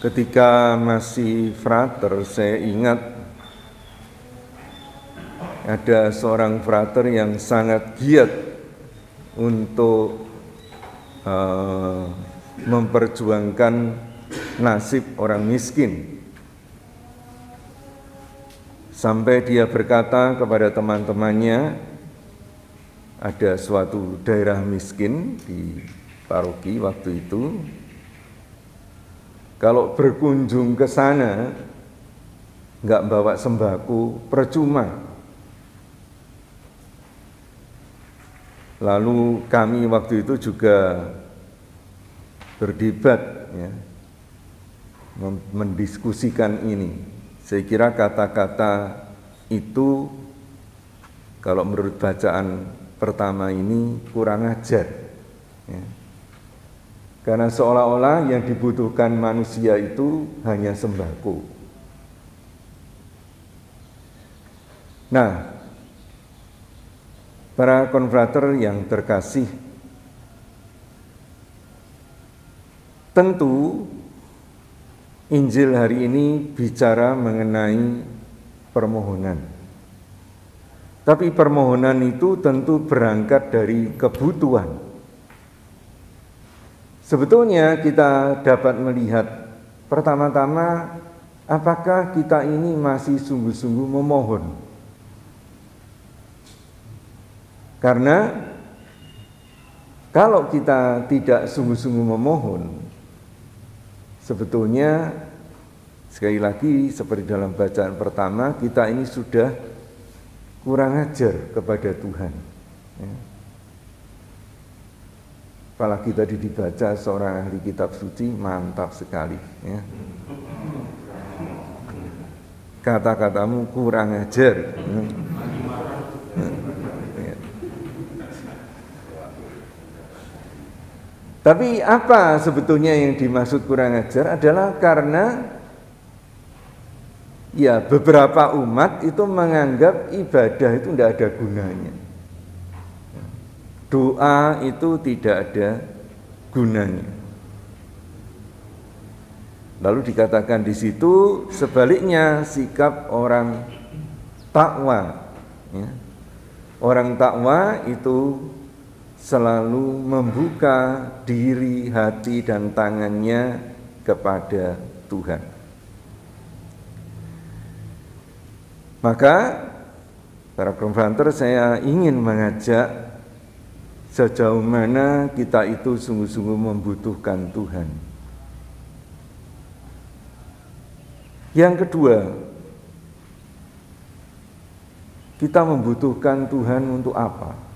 Ketika masih frater, saya ingat ada seorang frater yang sangat giat untuk memperjuangkan nasib orang miskin. Sampai dia berkata kepada teman-temannya, ada suatu daerah miskin di paroki waktu itu, kalau berkunjung ke sana nggak bawa sembako percuma. Lalu kami waktu itu juga berdebat, ya, mendiskusikan ini. Saya kira kata-kata itu kalau menurut bacaan pertama ini kurang ajar, ya. Karena seolah-olah yang dibutuhkan manusia itu hanya sembako. Nah, para konfrater yang terkasih, tentu Injil hari ini bicara mengenai permohonan. Tapi permohonan itu tentu berangkat dari kebutuhan. Sebetulnya kita dapat melihat pertama-tama apakah kita ini masih sungguh-sungguh memohon. Karena kalau kita tidak sungguh-sungguh memohon, sebetulnya sekali lagi seperti dalam bacaan pertama, kita ini sudah kurang ajar kepada Tuhan, ya. Apalagi tadi dibaca seorang ahli kitab suci, mantap sekali, ya. Kata-katamu kurang ajar, ya. Tapi apa sebetulnya yang dimaksud kurang ajar adalah karena ya beberapa umat itu menganggap ibadah itu tidak ada gunanya. Doa itu tidak ada gunanya. Lalu dikatakan di situ sebaliknya sikap orang takwa, ya. Orang takwa itu selalu membuka diri, hati, dan tangannya kepada Tuhan. Maka para konfrater, saya ingin mengajak sejauh mana kita itu sungguh-sungguh membutuhkan Tuhan. Yang kedua, kita membutuhkan Tuhan untuk apa?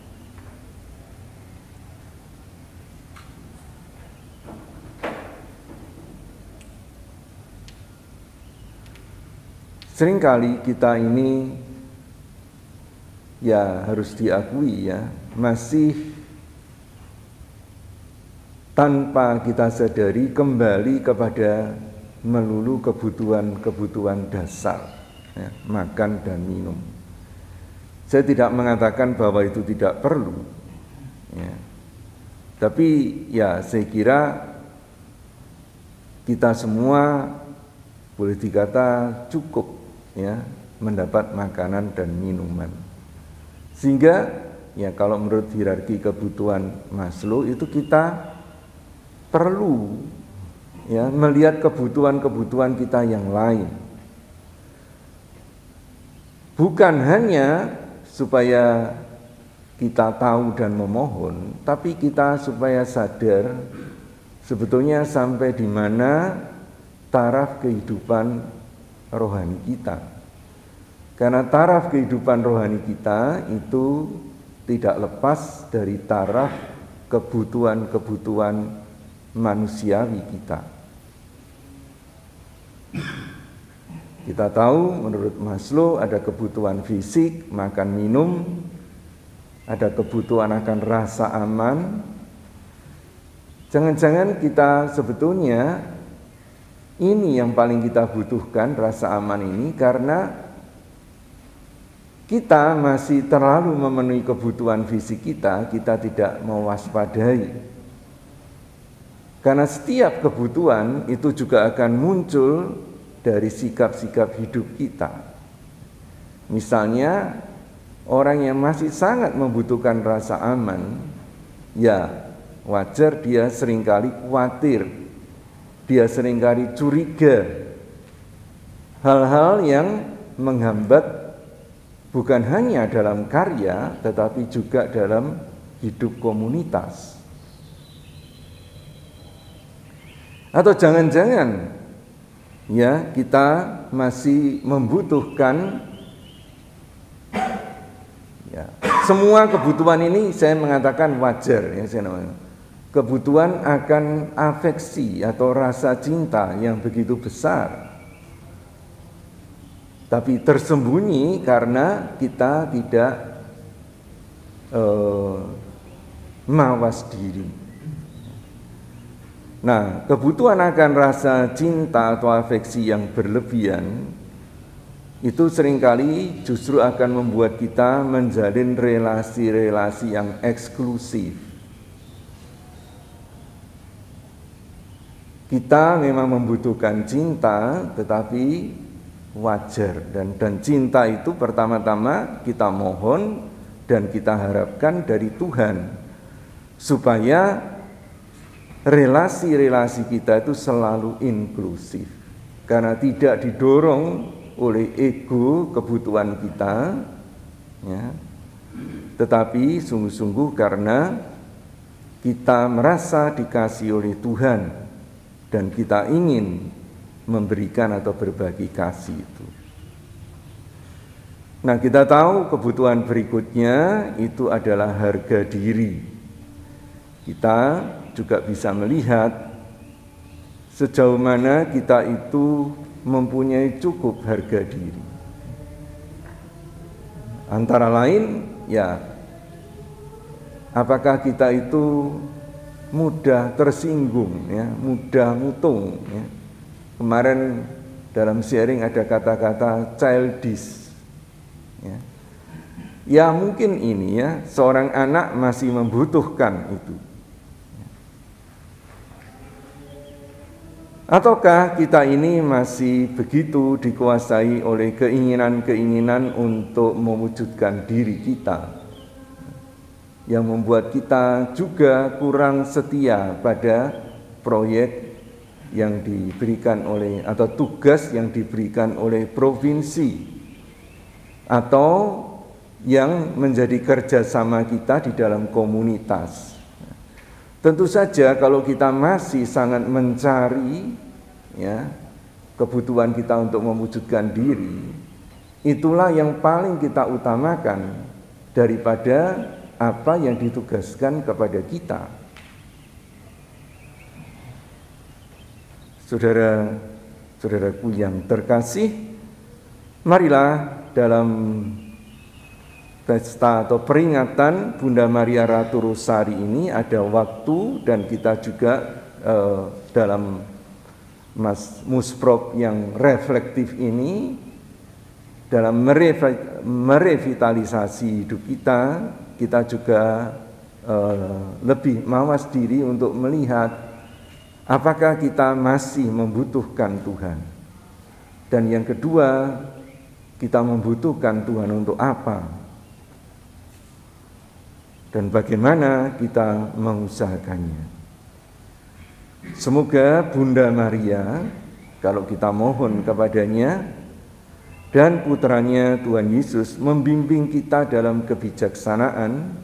Seringkali kita ini ya harus diakui ya, masih tanpa kita sadari kembali kepada melulu kebutuhan-kebutuhan dasar, ya, makan dan minum. Saya tidak mengatakan bahwa itu tidak perlu, ya. Tapi ya saya kira kita semua boleh dikata cukup, ya, mendapat makanan dan minuman. Sehingga ya kalau menurut hierarki kebutuhan Maslow itu kita perlu ya melihat kebutuhan-kebutuhan kita yang lain. Bukan hanya supaya kita tahu dan memohon, tapi kita supaya sadar sebetulnya sampai di mana taraf kehidupan rohani kita. Karena taraf kehidupan rohani kita itu tidak lepas dari taraf kebutuhan-kebutuhan manusiawi kita. Kita tahu menurut Maslow ada kebutuhan fisik, makan minum, ada kebutuhan akan rasa aman. Jangan-jangan kita sebetulnya ini yang paling kita butuhkan, rasa aman ini, karena kita masih terlalu memenuhi kebutuhan fisik kita tidak mewaspadai Karena setiap kebutuhan itu juga akan muncul dari sikap-sikap hidup kita. Misalnya orang yang masih sangat membutuhkan rasa aman, ya wajar dia seringkali khawatir, dia seringkali curiga, hal-hal yang menghambat bukan hanya dalam karya tetapi juga dalam hidup komunitas. Atau jangan-jangan ya kita masih membutuhkan ya, semua kebutuhan ini saya mengatakan wajar ya, kebutuhan akan afeksi atau rasa cinta yang begitu besar, tapi tersembunyi karena kita tidak mawas diri. Nah, kebutuhan akan rasa cinta atau afeksi yang berlebihan itu seringkali justru akan membuat kita menjalin relasi-relasi yang eksklusif. Kita memang membutuhkan cinta, tetapi wajar, dan cinta itu pertama-tama kita mohon dan kita harapkan dari Tuhan supaya relasi-relasi kita itu selalu inklusif, karena tidak didorong oleh ego kebutuhan kita ya, tetapi sungguh-sungguh karena kita merasa dikasihi oleh Tuhan dan kita ingin memberikan atau berbagi kasih itu. Nah, kita tahu kebutuhan berikutnya itu adalah harga diri. Kita juga bisa melihat sejauh mana kita itu mempunyai cukup harga diri. Antara lain, ya, apakah kita itu mudah tersinggung, ya, mudah mutung. Ya. Kemarin dalam sharing ada kata-kata childish. Ya. Ya mungkin ini ya, seorang anak masih membutuhkan itu. Ataukah kita ini masih begitu dikuasai oleh keinginan-keinginan untuk mewujudkan diri kita, yang membuat kita juga kurang setia pada proyek yang diberikan oleh atau tugas yang diberikan oleh provinsi atau yang menjadi kerjasama kita di dalam komunitas. Tentu saja kalau kita masih sangat mencari ya kebutuhan kita untuk mewujudkan diri, itulah yang paling kita utamakan daripada apa yang ditugaskan kepada kita. Saudara-saudaraku yang terkasih, marilah dalam pesta atau peringatan Bunda Maria Ratu Rosari ini ada waktu, dan kita juga dalam musprop yang reflektif ini dalam merevitalisasi hidup kita juga lebih mawas diri untuk melihat apakah kita masih membutuhkan Tuhan, dan yang kedua, kita membutuhkan Tuhan untuk apa dan bagaimana kita mengusahakannya. Semoga Bunda Maria, kalau kita mohon kepadanya, dan putranya Tuhan Yesus membimbing kita dalam kebijaksanaan,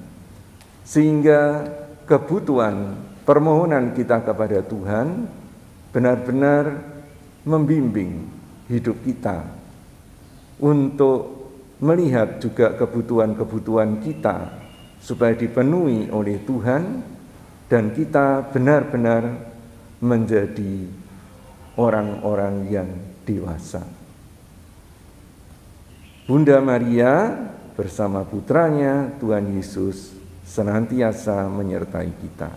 sehingga kebutuhan permohonan kita kepada Tuhan benar-benar membimbing hidup kita untuk melihat juga kebutuhan-kebutuhan kita supaya dipenuhi oleh Tuhan, dan kita benar-benar menjadi orang-orang yang dewasa. Bunda Maria bersama putranya Tuhan Yesus senantiasa menyertai kita.